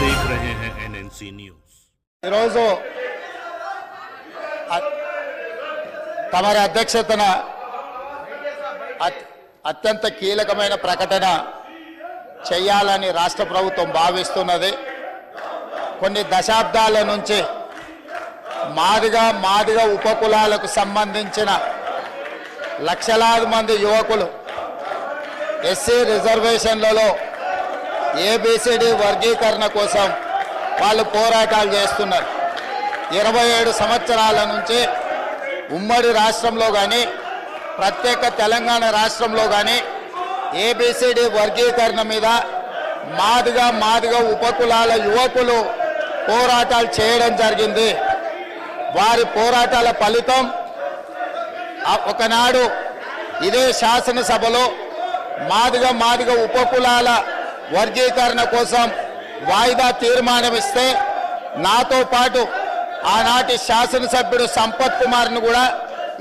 देख रहे हैं NNC न्यूज। ఈరోజు తమరి అధ్యక్షతన అత్యంత కీలకమైన ప్రకటన చేయాలని రాష్ట్ర ప్రభుత్వం భావిస్తున్నది. కొన్ని దశాబ్దాల నుంచి మాదిగ ఉపకులాలకు సంబంధించిన లక్షలాది మంది యువకులు ఎస్సీ రిజర్వేషన్లలో ఏబిసిడి వర్గీకరణ కోసం వాళ్ళు పోరాటాలు చేస్తున్నారు. 27 సంవత్సరాల నుంచి ఉమ్మడి రాష్ట్రంలో కానీ ప్రత్యేక తెలంగాణ రాష్ట్రంలో కానీ ఏబిసిడి వర్గీకరణ మీద మాదిగ ఉపకులాల యువకులు పోరాటాలు చేయడం జరిగింది. వారి పోరాటాల ఫలితం ఒకనాడు ఇదే శాసనసభలో మాదిగ ఉపకులాల వర్గీకరణ కోసం వాయిదా తీర్మానం ఇస్తే నాతో పాటు ఆనాటి శాసనసభ్యుడు సంపత్ కుమార్ను కూడా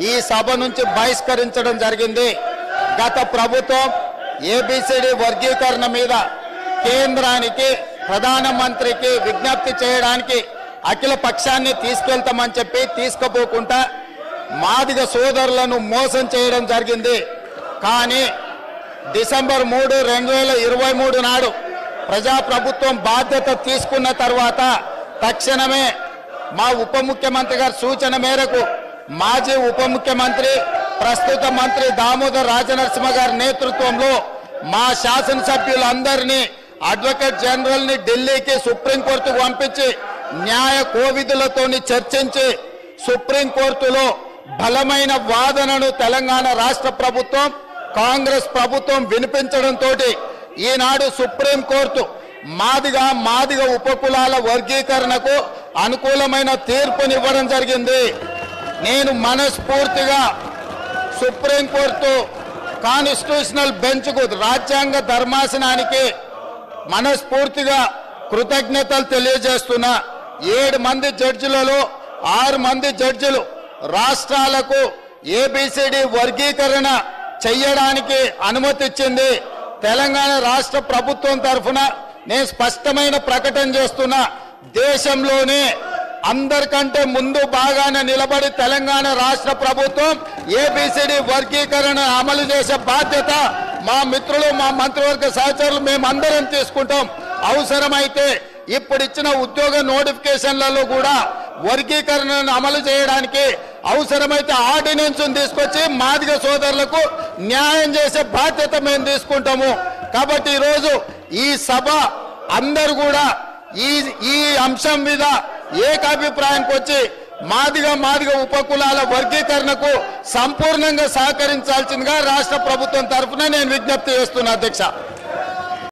ఈ సభ నుంచి బహిష్కరించడం జరిగింది. గత ప్రభుత్వం ఏబిసిడి వర్గీకరణ మీద కేంద్రానికి ప్రధానమంత్రికి విజ్ఞప్తి చేయడానికి అఖిల పక్షాన్ని తీసుకెళ్తామని చెప్పి తీసుకుపోకుండా మాదిగ సోదరులను మోసం చేయడం జరిగింది. కానీ డిసెంబర్ 3, 2023 నాడు ప్రజాప్రభుత్వం బాధ్యత తీసుకున్న తర్వాత తక్షణమే మా ఉప ముఖ్యమంత్రి గారి సూచన మేరకు మాజీ ఉప ముఖ్యమంత్రి ప్రస్తుత మంత్రి దామోదర్ రాజనరసింహ గారి నేతృత్వంలో మా శాసనసభ్యులందరినీ అడ్వకేట్ జనరల్ ని ఢిల్లీకి సుప్రీంకోర్టుకు పంపించి న్యాయ కోవిధులతోని చర్చించి సుప్రీంకోర్టులో బలమైన వాదనను తెలంగాణ రాష్ట్ర ప్రభుత్వం కాంగ్రెస్ ప్రభుత్వం వినిపించడంతో ఈనాడు సుప్రీంకోర్టు మాదిగ ఉపకులాల వర్గీకరణకు అనుకూలమైన తీర్పునివ్వడం జరిగింది. నేను మనస్ఫూర్తిగా సుప్రీంకోర్టు కాన్స్టిట్యూషనల్ బెంచ్కు రాజ్యాంగ ధర్మాసనానికి మనస్ఫూర్తిగా కృతజ్ఞతలు తెలియజేస్తున్నా. 7 మంది జడ్జిలలో 6 మంది జడ్జిలు రాష్ట్రాలకు ఏబిసిడి వర్గీకరణ చెయ్యడానికి అనుమతి ఇచ్చింది. తెలంగాణ రాష్ట్ర ప్రభుత్వం తరఫున నేను స్పష్టమైన ప్రకటన చేస్తున్నా. దేశంలోనే అందరికంటే ముందు బాగానే నిలబడి తెలంగాణ రాష్ట్ర ప్రభుత్వం ఏబిసిడి వర్గీకరణ అమలు చేసే బాధ్యత మా మిత్రులు మా మంత్రివర్గ సహచరులు మేమందరం తీసుకుంటాం. అవసరమైతే ఇప్పుడు ఇచ్చిన ఉద్యోగ నోటిఫికేషన్లలో కూడా వర్గీకరణను అమలు చేయడానికి అవసరమైతే ఆర్డినెన్స్ తీసుకొచ్చి మాదిగ సోదరులకు న్యాయం చేసే బాధ్యత మేము తీసుకుంటాము. కాబట్టి ఈరోజు ఈ సభ అందరూ కూడా ఈ అంశం మీద ఏకాభిప్రాయానికి వచ్చి మాదిగ ఉపకులాల వర్గీకరణకు సంపూర్ణంగా సహకరించాల్సిందిగా రాష్ట్ర ప్రభుత్వం తరఫున నేను విజ్ఞప్తి చేస్తున్నా అధ్యక్ష.